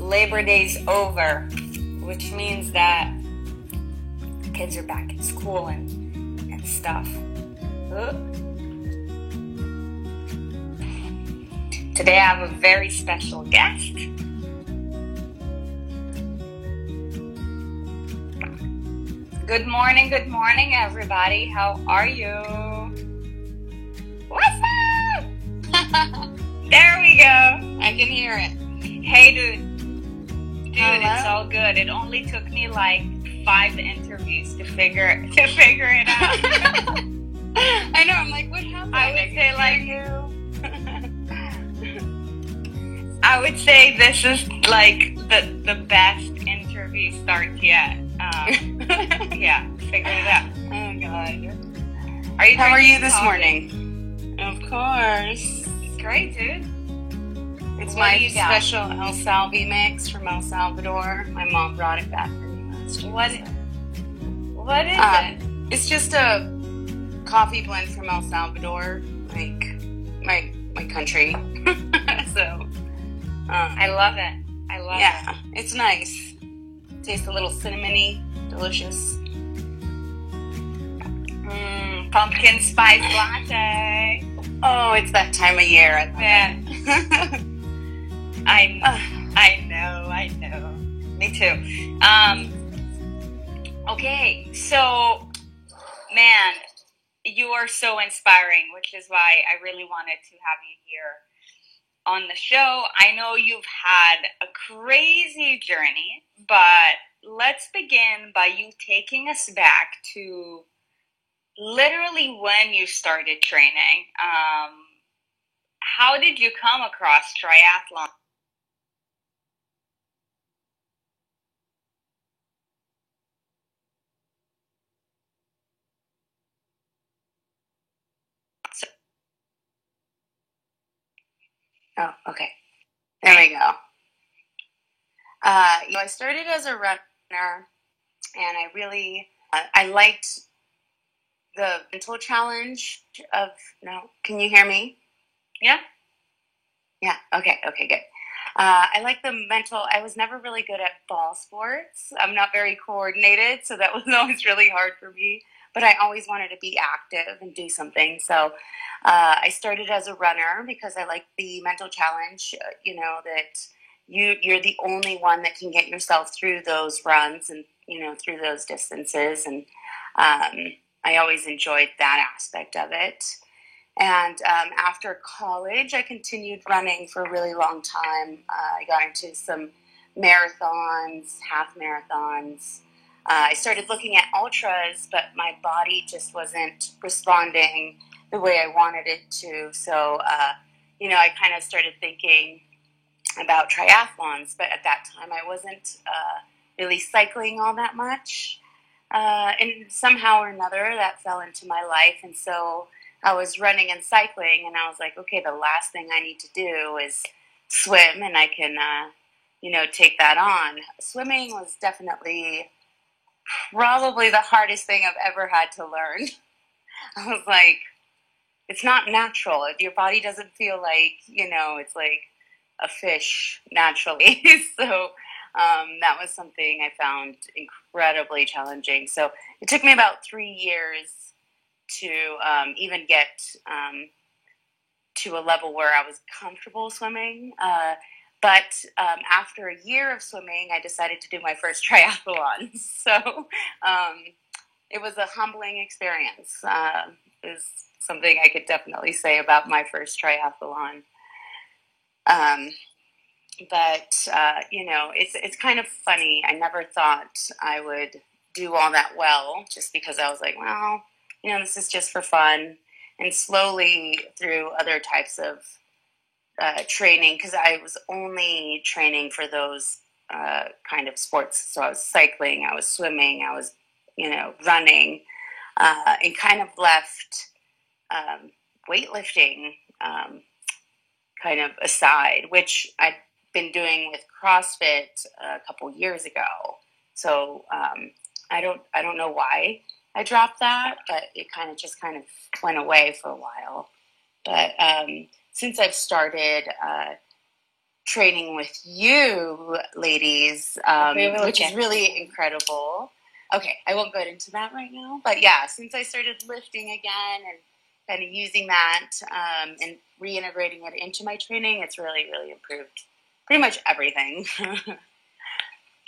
Labor Day's over, which means that kids are back in school and stuff. Today I have a very special guest. Good morning, everybody. How are you? What's up? There we go. I can hear it. Hey, dude. Hello? It's all good. It only took me like 5 interviews to figure it out. I know. I'm like, what happened? I would say this is like the best interview start yet. Yeah, figure it out. Oh God. How are you this morning? Of course. Great, dude. It's my special El Salvi mix from El Salvador. My mom brought it back for me last year. What is it? It's just a coffee blend from El Salvador, like my country. So I love it. Yeah, it's nice. Tastes a little cinnamony, delicious. Pumpkin spice latte. Oh, it's that time of year. I love it. I know. Me too. Okay, so, man, you are so inspiring, which is why I really wanted to have you here on the show. I know you've had a crazy journey, but let's begin by you taking us back to literally when you started training. How did you come across triathlon? Oh, okay. There we go. I started as a runner, and I really, I liked the mental challenge of, can you hear me? Yeah. Yeah, okay, good. I like the mental, I was never really good at ball sports. I'm not very coordinated, so that was always really hard for me. But I always wanted to be active and do something. So I started as a runner because I like the mental challenge, that you're the only one that can get yourself through those runs and, through those distances. And I always enjoyed that aspect of it. And after college, I continued running for a really long time. I got into some marathons, half marathons. I started looking at ultras, but my body just wasn't responding the way I wanted it to. So, I kind of started thinking about triathlons, but at that time I wasn't really cycling all that much. And somehow or another that fell into my life. And so I was running and cycling, and I was like, okay, the last thing I need to do is swim, and I can, take that on. Swimming was definitely probably the hardest thing I've ever had to learn. I was like, it's not natural. Your body doesn't feel like, it's like a fish naturally. So that was something I found incredibly challenging. So it took me about 3 years to even get to a level where I was comfortable swimming. But after a year of swimming, I decided to do my first triathlon. So it was a humbling experience. Is something I could definitely say about my first triathlon. It's kind of funny. I never thought I would do all that well, just because I was like, well, this is just for fun. And slowly through other types of training, because I was only training for those kind of sports. So I was cycling, I was swimming, I was, running, and kind of left weightlifting kind of aside, which I'd been doing with CrossFit a couple years ago. So I don't know why I dropped that, but it kind of went away for a while. But since I've started training with you ladies, which is really incredible. Okay, I won't go into that right now, but yeah, since I started lifting again and kind of using that and reintegrating it into my training, it's really, really improved pretty much everything.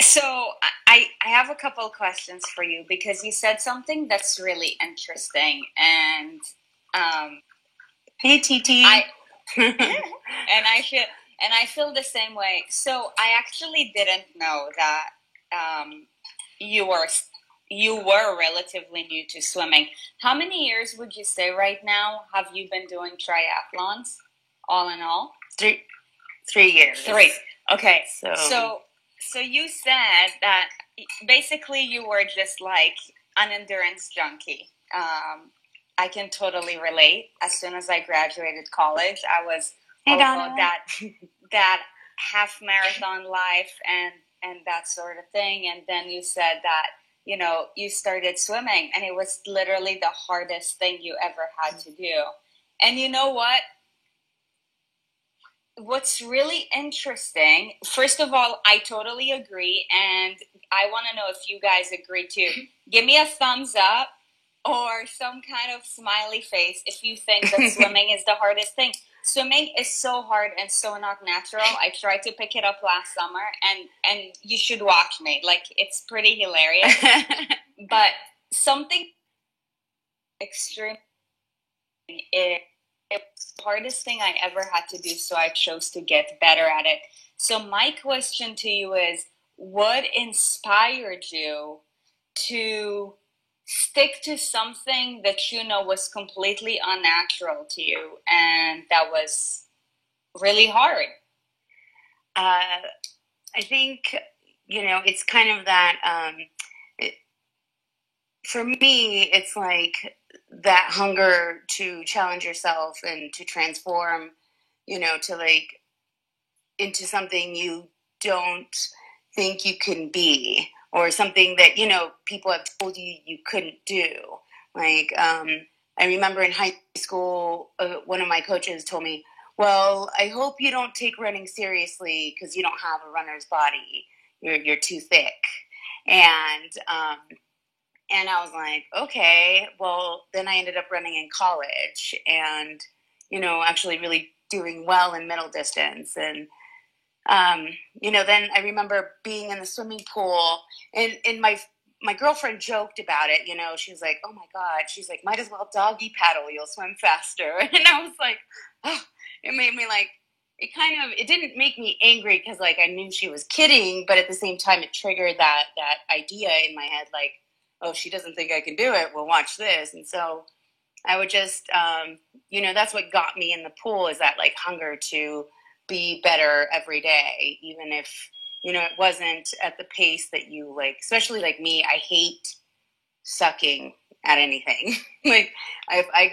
So I have a couple of questions for you because you said something that's really interesting, and hey TT, and I feel the same way. So I actually didn't know that you were relatively new to swimming. How many years would you say right now have you been doing triathlons, all in all? 3 years. 3. Okay. So you said that basically you were just like an endurance junkie. I can totally relate. As soon as I graduated college, I was that half marathon life and that sort of thing. And then you said that, you know, you started swimming and it was literally the hardest thing you ever had to do. And you know what? What's really interesting, first of all, I totally agree, and I want to know if you guys agree too. Give me a thumbs up or some kind of smiley face if you think that swimming is the hardest thing. Swimming is so hard and so not natural. I tried to pick it up last summer, and you should watch me. Like, it's pretty hilarious. But something extreme is it was the hardest thing I ever had to do, so I chose to get better at it. So my question to you is, what inspired you to stick to something that you know was completely unnatural to you and that was really hard? I think, you know, it's kind of that, for me, it's like that hunger to challenge yourself and to transform, you know, to like into something you don't think you can be, or something that, you know, people have told you you couldn't do. Like, I remember in high school, one of my coaches told me, well, I hope you don't take running seriously because you don't have a runner's body. You're too thick. And I was like, okay, well, then I ended up running in college and, you know, actually really doing well in middle distance. And, you know, then I remember being in the swimming pool and my girlfriend joked about it, you know, she was like, oh my God, she's like, might as well doggy paddle, you'll swim faster. And I was like, oh, it made me like, it didn't make me angry because like I knew she was kidding, but at the same time it triggered that idea in my head, like, oh, she doesn't think I can do it, well, watch this. And so I would just, you know, that's what got me in the pool, is that like hunger to be better every day, even if, you know, it wasn't at the pace that you like. Especially like me, I hate sucking at anything. Like if I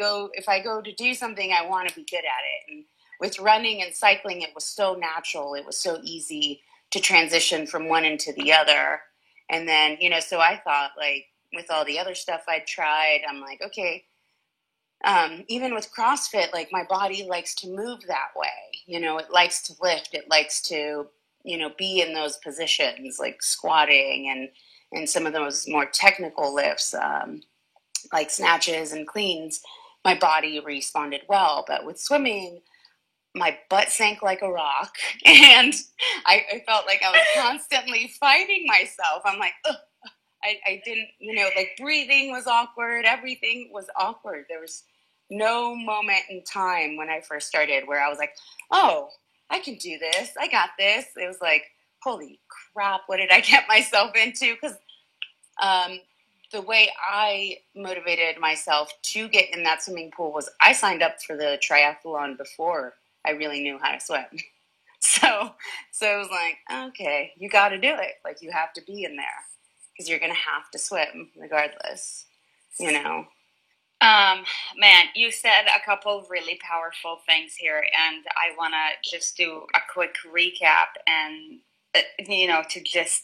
go to do something, I want to be good at it. And with running and cycling, it was so natural. It was so easy to transition from one into the other. And then, you know, so I thought, like, with all the other stuff I'd tried, I'm like, okay, even with CrossFit, like my body likes to move that way. You know, it likes to lift. It likes to, you know, be in those positions like squatting and some of those more technical lifts, like snatches and cleans. My body responded well. But with swimming, my butt sank like a rock, and I felt like I was constantly fighting myself. I'm like, ugh. I didn't, you know, like breathing was awkward. Everything was awkward. There was no moment in time when I first started where I was like, oh, I can do this. I got this. It was like, holy crap, what did I get myself into? Because the way I motivated myself to get in that swimming pool was I signed up for the triathlon before I really knew how to swim. So it was like, okay, you got to do it. Like, you have to be in there because you're going to have to swim regardless, you know. Man, you said a couple of really powerful things here, and I want to just do a quick recap and, you know, to just,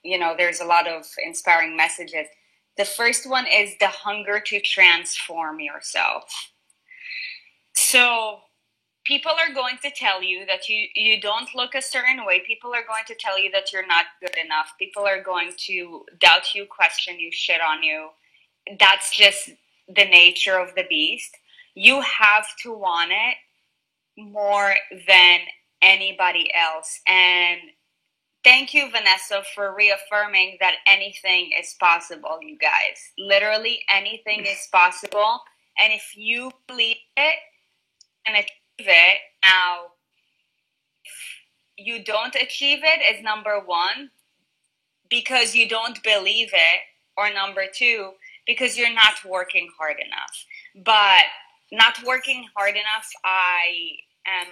you know, there's a lot of inspiring messages. The first one is the hunger to transform yourself. So people are going to tell you that you don't look a certain way. People are going to tell you that you're not good enough. People are going to doubt you, question you, shit on you. That's just the nature of the beast. You have to want it more than anybody else. And thank you, Vanessa, for reaffirming that anything is possible, you guys. Literally anything is possible. And if you believe it and achieve it, now, if you don't achieve it, is number one, because you don't believe it, or number two, because you're not working hard enough. But not working hard enough, I am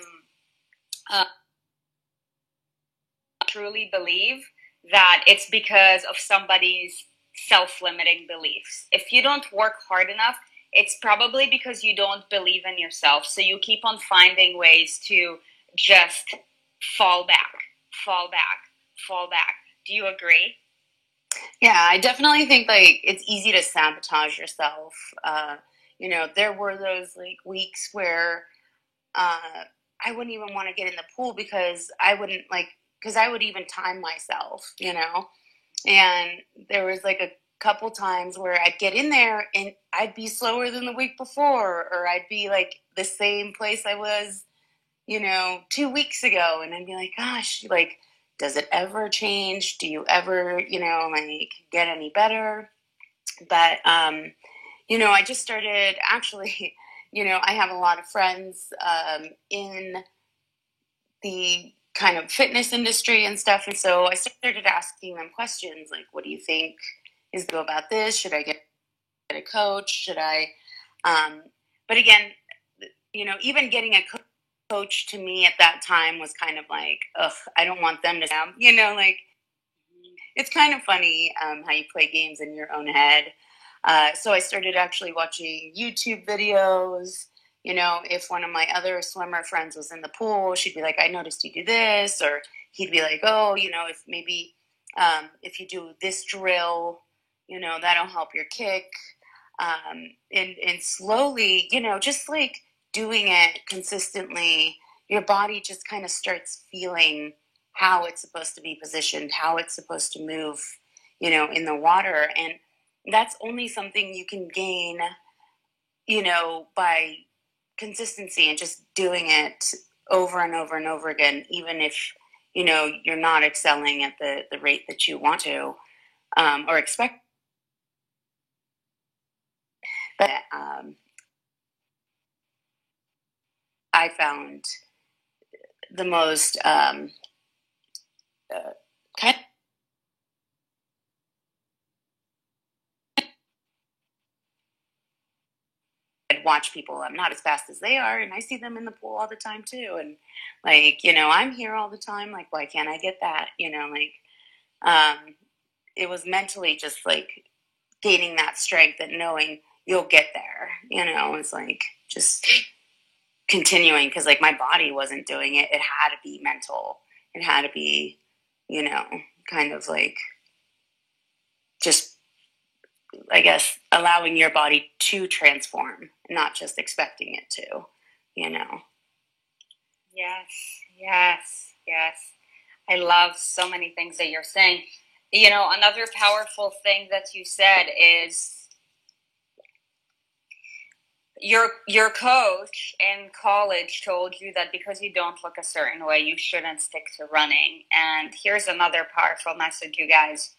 truly believe that it's because of somebody's self-limiting beliefs. If you don't work hard enough, it's probably because you don't believe in yourself. So you keep on finding ways to just fall back, fall back, fall back. Do you agree? Yeah, I definitely think like it's easy to sabotage yourself. There were those like weeks where I wouldn't even want to get in the pool because I would even time myself, and there was like a couple times where I'd get in there and I'd be slower than the week before, or I'd be like the same place I was, 2 weeks ago. And I'd be like, gosh, like, does it ever change? Do you ever, like get any better? But, I just started actually, I have a lot of friends in the kind of fitness industry and stuff. And so I started asking them questions like, what do you think is go about this? Should I get a coach? Should I, but again, even getting a coach to me at that time was kind of like, ugh, I don't want them to, like, it's kind of funny how you play games in your own head. So I started actually watching YouTube videos. If one of my other swimmer friends was in the pool, she'd be like, I noticed you do this. Or he'd be like, oh, if maybe if you do this drill, that'll help your kick. And slowly, just like doing it consistently, your body just kind of starts feeling how it's supposed to be positioned, how it's supposed to move, in the water. And that's only something you can gain, by consistency and just doing it over and over and over again, even if, you're not excelling at the rate that you want to or expect. But I found the most kind of watch people. I'm not as fast as they are, and I see them in the pool all the time too. And like, I'm here all the time. Like, why can't I get that? It was mentally just like gaining that strength and knowing you'll get there. It's like just continuing because like my body wasn't doing it. It had to be mental. It had to be, kind of like just, I guess, allowing your body to transform, not just expecting it to. Yes, yes, yes. I love so many things that you're saying. Another powerful thing that you said is your coach in college told you that because you don't look a certain way, you shouldn't stick to running. And here's another powerful message, you guys.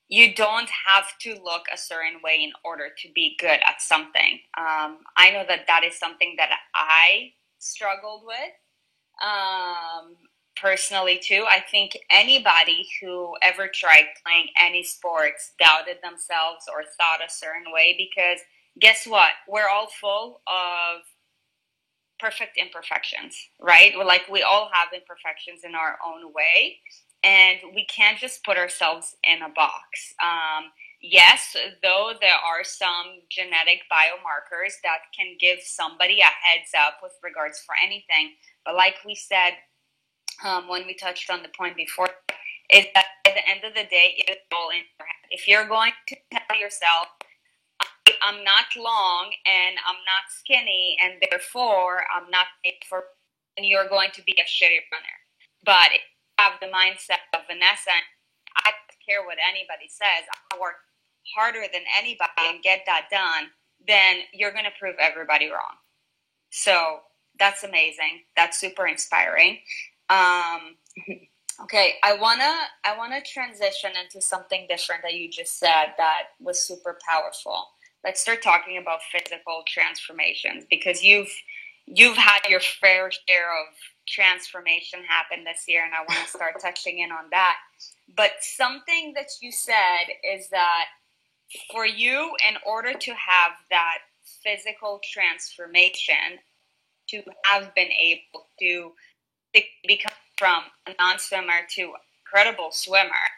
You don't have to look a certain way in order to be good at something. I know that is something that I struggled with personally too. I think anybody who ever tried playing any sports doubted themselves or thought a certain way, because guess what? We're all full of perfect imperfections, right? We all have imperfections in our own way, and we can't just put ourselves in a box. Yes, though there are some genetic biomarkers that can give somebody a heads up with regards for anything, but like we said when we touched on the point before, is that at the end of the day, it's all in your head. If you're going to tell yourself, I'm not long and I'm not skinny and therefore I'm not made for then you're going to be a shitty runner. But if you have the mindset of Vanessa, I don't care what anybody says, I work harder than anybody and get that done, then you're going to prove everybody wrong. So that's amazing. That's super inspiring. Okay, I wanna transition into something different that you just said that was super powerful. Let's start talking about physical transformations, because you've had your fair share of transformation happen this year, and I want to start touching in on that. But something that you said is that for you, in order to have that physical transformation, to have been able to become from a non-swimmer to an incredible swimmer,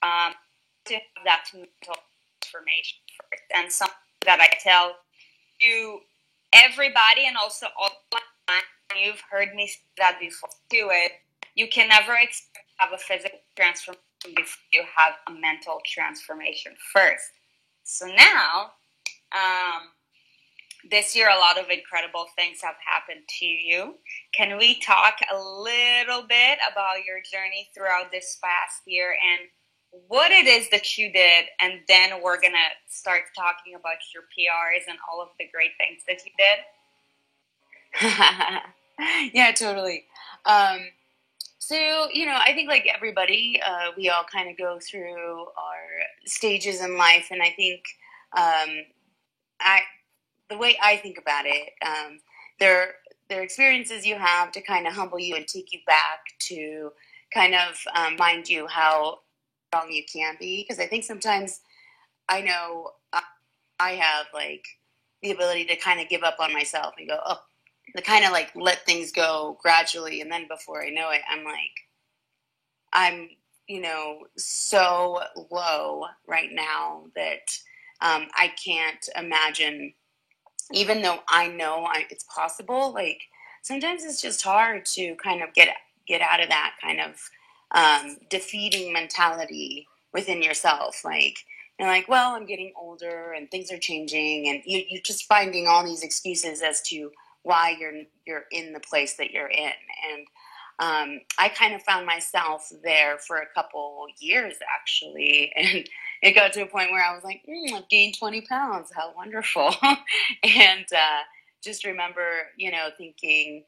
to have that mental transformation first. And something that I tell to everybody, and also all the time, you've heard me say that before too, it you can never expect to have a physical transformation before you have a mental transformation first. So now, this year, a lot of incredible things have happened to you. Can we talk a little bit about your journey throughout this past year and what it is that you did? And then we're going to start talking about your PRs and all of the great things that you did. Yeah, totally. So, I think like everybody, we all kind of go through our stages in life. And I think the way I think about it, they're experiences you have to kind of humble you and take you back to kind of remind you how strong you can be. Because I think sometimes I know I have like the ability to kind of give up on myself and go, to kind of like let things go gradually. And then before I know it, I'm so low right now that I can't imagine. Even though I know it's possible, like sometimes it's just hard to kind of get out of that kind of defeating mentality within yourself. Like you're like, well, I'm getting older and things are changing, and you're just finding all these excuses as to why you're in the place that you're in. And I kind of found myself there for a couple years actually, and it got to a point where I was like, I've gained 20 pounds. How wonderful. And just remember, thinking,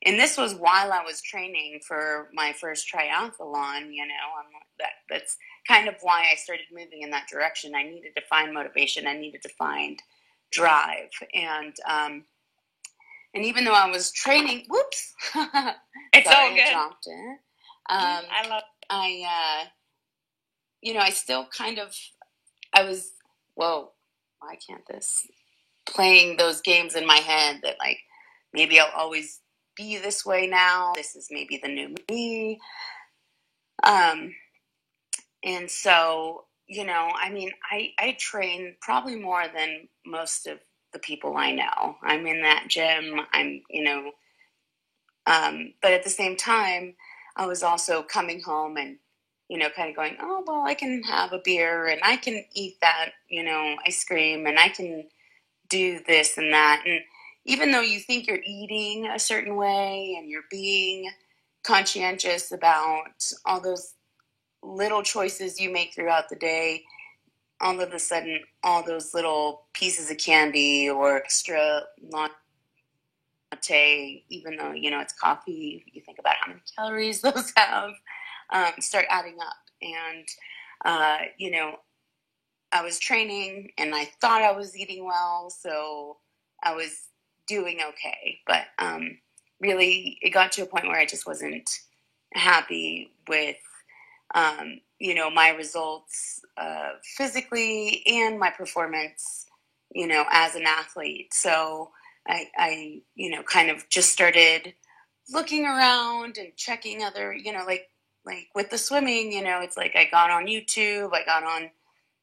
and this was while I was training for my first triathlon, that's kind of why I started moving in that direction. I needed to find motivation. I needed to find drive. And even though I was training, whoops. It's sorry, all good. I dropped it. I love I still kind of, why can't this? Playing those games in my head that like, maybe I'll always be this way now. This is maybe the new me. And so, I train probably more than most of the people I know. I'm in that gym. But at the same time, I was also coming home and, kind of going, oh, well, I can have a beer and I can eat that, ice cream, and I can do this and that. And even though you think you're eating a certain way and you're being conscientious about all those little choices you make throughout the day, all of a sudden, all those little pieces of candy or extra latte, even though, it's coffee, you think about how many calories those have, start adding up. And, I was training and I thought I was eating well, so I was doing okay. But really, it got to a point where I just wasn't happy with, my results physically and my performance, as an athlete. So I kind of just started looking around and checking other, like with the swimming, it's like I got on YouTube, I got on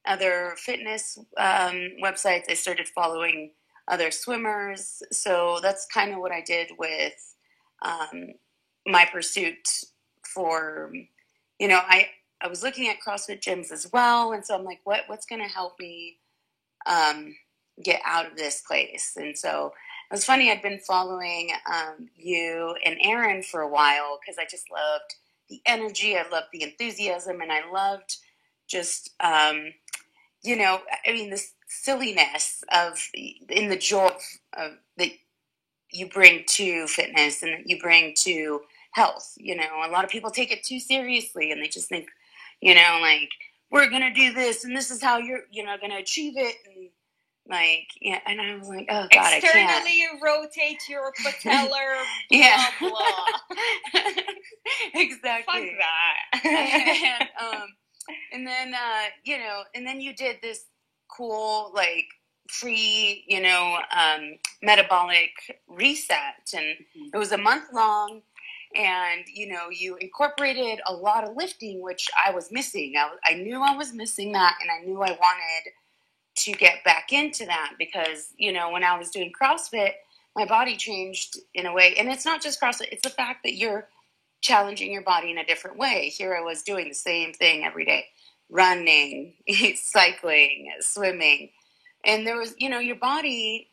other fitness websites. I started following other swimmers. So that's kind of what I did with my pursuit for, I was looking at CrossFit gyms as well. And so I'm like, what's going to help me get out of this place? And so It was funny. I'd been following you and Aaron for a while because I just loved the energy. I loved the enthusiasm, and I loved just I mean, the silliness of in the joy of that you bring to fitness and that you bring to health. A lot of people take it too seriously, and they just think, like, we're gonna do this, and this is how you're, gonna achieve it, and like, yeah. And I was like, oh God, externally I can't. you rotate your patellar, Yeah. blah blah. Exactly. Fuck that. And then and then you did this cool, like, free, metabolic reset, and it was a month long, and you incorporated a lot of lifting, which I was missing. I knew I was missing that, and I knew I wanted to get back into that because when I was doing CrossFit, my body changed in a way, and it's not just CrossFit, it's the fact that you're challenging your body in a different way. Here I was doing the same thing every day, running, cycling, swimming, and there was, your body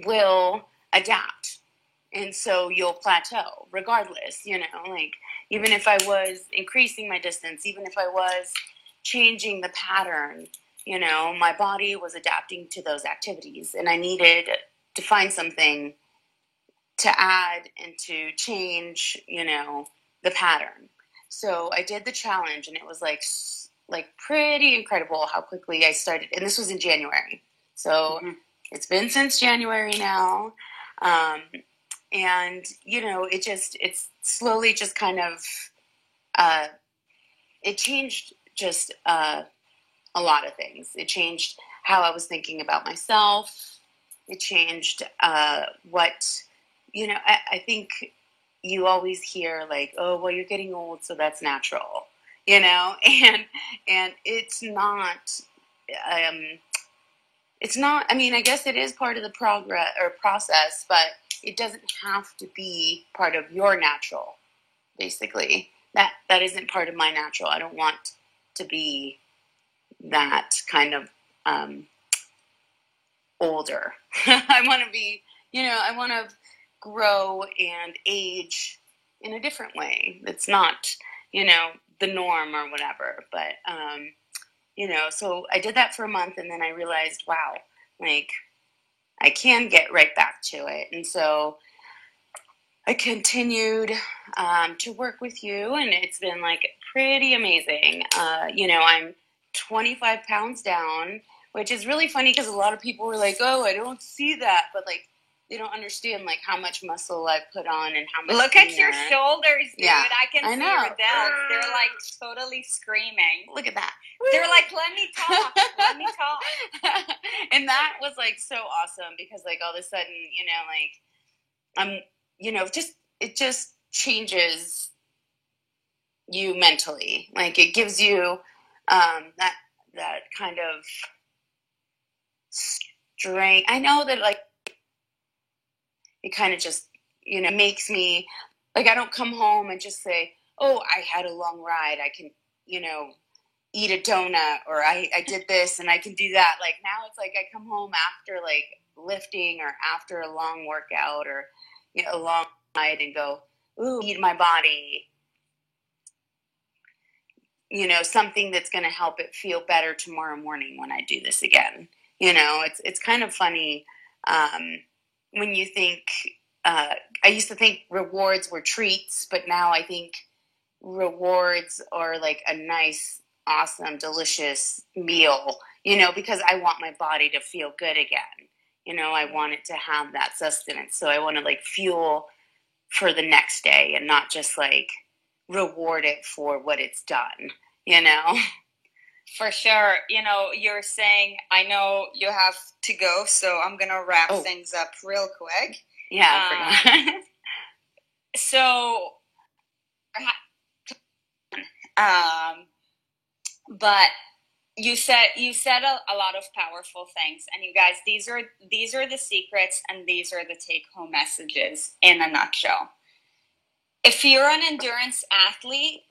will adapt, and so you'll plateau regardless, like, even if I was increasing my distance, even if I was changing the pattern, my body was adapting to those activities, and I needed to find something to add and to change, the pattern. So I did the challenge, and it was like pretty incredible how quickly I started. And this was in January. So it's been since January now. And, it's slowly just kind of, it changed just a lot of things. It changed how I was thinking about myself. It changed what, I think you always hear, like, oh, well, you're getting old, so that's natural, and it's not, I mean, I guess it is part of the progress or process, but it doesn't have to be part of your natural, basically. That isn't part of my natural. I don't want to be that kind of older. I want to be, I want to grow and age in a different way. It's not, the norm or whatever. But, so I did that for a month, and then I realized, wow, like, I can get right back to it. And so I continued to work with you, and it's been, like, pretty amazing. I'm 25 pounds down, which is really funny because a lot of people were like, oh, I don't see that. But, like, they don't understand, like, how much muscle I put on and how much. Look at your shoulders, dude. Yeah, I can see your delts. They're, like, totally screaming. Look at that. They're like, let me talk. Let me talk. And that was, like, so awesome because, like, all of a sudden, like, I'm, it just changes you mentally. Like, it gives you that kind of strength. I know that, like, it kind of just, makes me, like, I don't come home and just say, oh, I had a long ride. I can, eat a donut, or I did this and I can do that. Like, now it's like I come home after, like, lifting or after a long workout or a long night and go, ooh, feed my body, something that's going to help it feel better tomorrow morning when I do this again. It's kind of funny when you think, I used to think rewards were treats, but now I think rewards are like a nice, awesome, delicious meal, because I want my body to feel good again. I want it to have that sustenance. So I want to, like, fuel for the next day and not just, like, reward it for what it's done, For sure. You're saying, I know you have to go, so I'm going to wrap things up real quick. Yeah, I forgot. So, but you said a lot of powerful things, and you guys, these are the secrets, and these are the take-home messages in a nutshell. If you're an endurance athlete,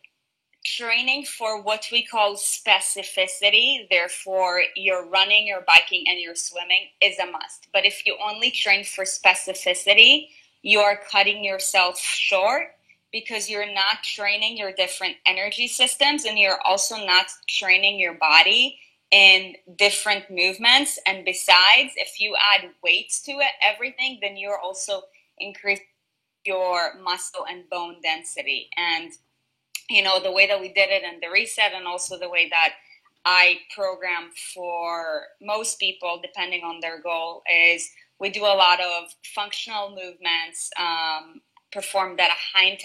training for what we call specificity, therefore your running, your biking, and your swimming is a must. But if you only train for specificity, you are cutting yourself short because you're not training your different energy systems, and you're also not training your body in different movements. And besides, if you add weights to it, everything, then you're also increasing your muscle and bone density. And the way that we did it and the reset, and also the way that I program for most people, depending on their goal, is we do a lot of functional movements performed at a high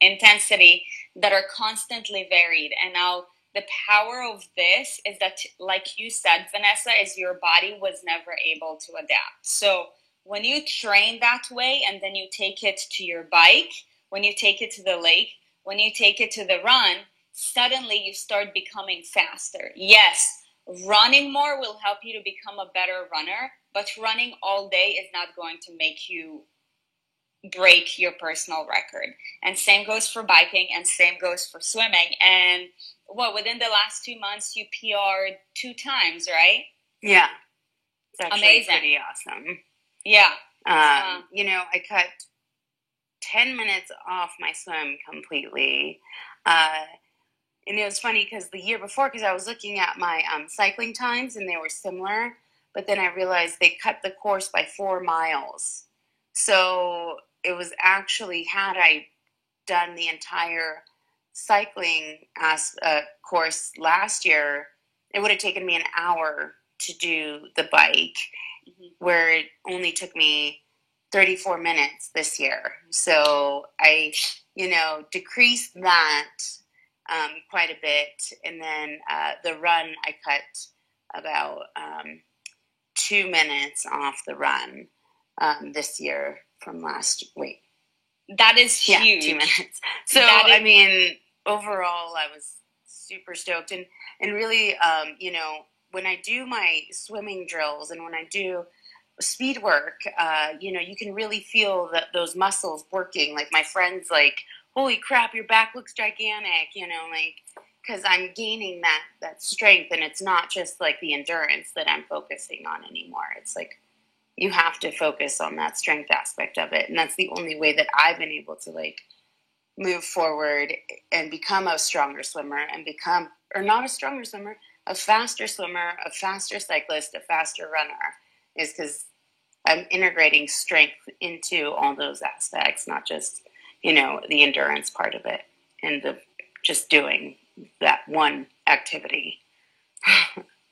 intensity that are constantly varied. And now the power of this is that, like you said, Vanessa, is your body was never able to adapt. So when you train that way and then you take it to your bike, when you take it to the lake, when you take it to the run, suddenly you start becoming faster. Yes, running more will help you to become a better runner, but running all day is not going to make you break your personal record. And same goes for biking, and same goes for swimming. And within the last 2 months, you PR'd 2 times, right? Yeah. It's actually amazing. Pretty awesome. Yeah. I cut 10 minutes off my swim completely. And it was funny because the year before, because I was looking at my cycling times and they were similar, but then I realized they cut the course by 4 miles. So it was actually, had I done the entire cycling course last year, it would have taken me an hour to do the bike, where it only took me 34 minutes this year. So I, decreased that quite a bit. And then the run, I cut about 2 minutes off the run this year from last week. That is huge. Yeah, 2 minutes. So, overall, I was super stoked. And really, when I do my swimming drills and when I do speed work, you can really feel those muscles working. Like my friends, like, holy crap, your back looks gigantic, because I'm gaining that strength, and it's not just like the endurance that I'm focusing on anymore. It's like you have to focus on that strength aspect of it, and that's the only way that I've been able to move forward and become a stronger swimmer and become, or not a stronger swimmer, a faster swimmer, a faster cyclist, a faster runner, is because I'm integrating strength into all those aspects, not just, the endurance part of it and the just doing that one activity.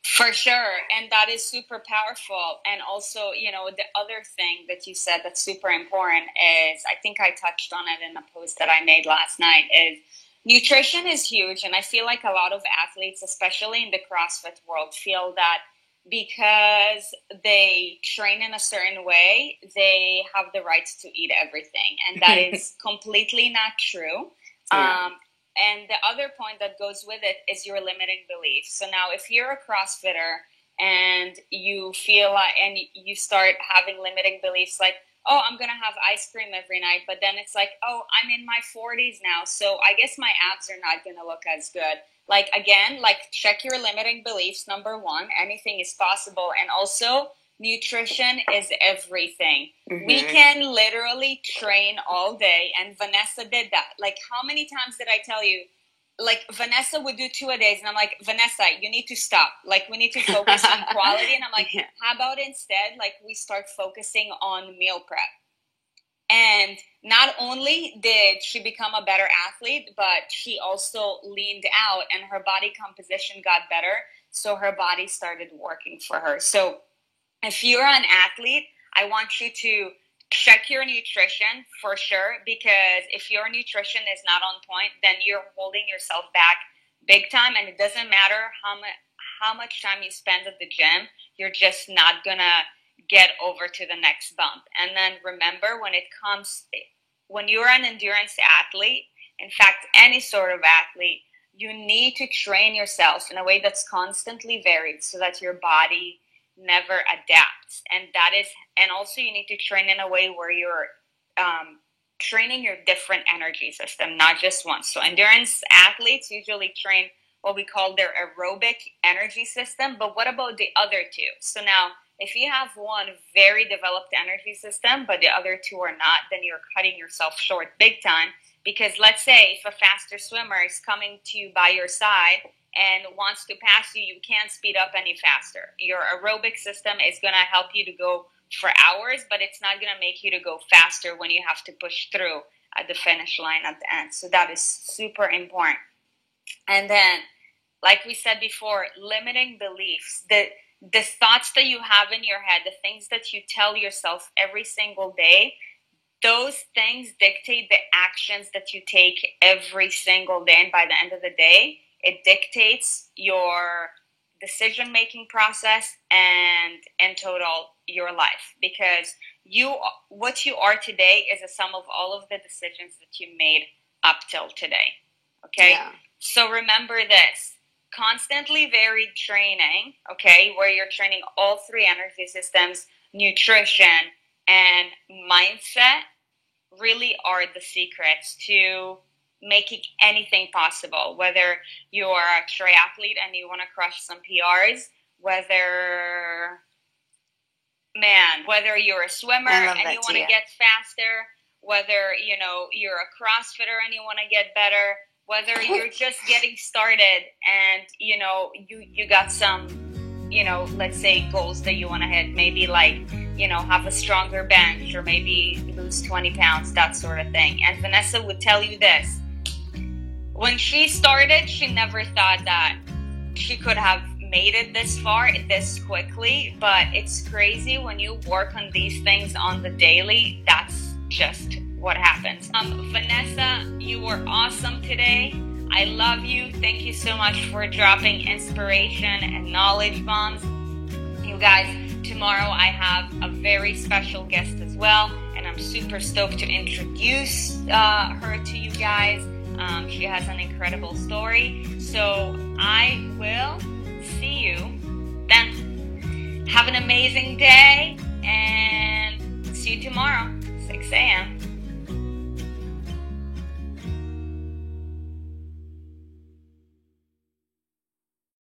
For sure. And that is super powerful. And also, the other thing that you said that's super important is, I think I touched on it in a post that I made last night, is nutrition is huge. And I feel like a lot of athletes, especially in the CrossFit world, feel that because they train in a certain way, they have the right to eat everything. And that is completely not true. Yeah. And the other point that goes with it is your limiting beliefs. So now if you're a CrossFitter and you feel like, and you start having limiting beliefs like, oh, I'm going to have ice cream every night, but then it's like, oh, I'm in my 40s now, so I guess my abs are not going to look as good. Again, check your limiting beliefs, number one. Anything is possible. And also, nutrition is everything. Mm-hmm. We can literally train all day, and Vanessa did that. How many times did I tell you, Vanessa would do 2 a days, and I'm like, Vanessa, you need to stop. We need to focus on quality. And I'm like, how about instead, we start focusing on meal prep? And not only did she become a better athlete, but she also leaned out and her body composition got better. So her body started working for her. So if you're an athlete, I want you to check your nutrition for sure, because if your nutrition is not on point, then you're holding yourself back big time. And it doesn't matter how much time you spend at the gym, you're just not going to get over to the next bump. And then remember, when you're an endurance athlete, in fact, any sort of athlete, you need to train yourself in a way that's constantly varied so that your body never adapts. And also you need to train in a way where you're training your different energy system, not just one. So endurance athletes usually train what we call their aerobic energy system, but what about the other two? So now, if you have one very developed energy system, but the other two are not, then you're cutting yourself short big time. Because let's say if a faster swimmer is coming to you by your side and wants to pass you, you can't speed up any faster. Your aerobic system is going to help you to go for hours, but it's not going to make you to go faster when you have to push through at the finish line at the end. So that is super important. And then, like we said before, limiting beliefs. The thoughts that you have in your head, the things that you tell yourself every single day, those things dictate the actions that you take every single day. And by the end of the day, it dictates your decision-making process and in total your life. Because what you are today is a sum of all of the decisions that you made up till today. Okay? Yeah. So remember this. Constantly varied training, okay, where you're training all three energy systems, nutrition, and mindset really are the secrets to making anything possible. Whether you are a triathlete and you want to crush some PRs, whether you're a swimmer and you want to get faster, whether you're a CrossFitter and you want to get better, whether you're just getting started and you got some let's say goals that you want to hit, maybe like have a stronger bench or maybe lose 20 pounds, that sort of thing. And Vanessa would tell you this: when she started, she never thought that she could have made it this far this quickly, but it's crazy when you work on these things on the daily. That's just what happens. Vanessa, you were awesome today. I love you. Thank you so much for dropping inspiration and knowledge bombs. You guys, tomorrow I have a very special guest as well, and I'm super stoked to introduce her to you guys. She has an incredible story. So I will see you then. Have an amazing day and see you tomorrow, 6 a.m.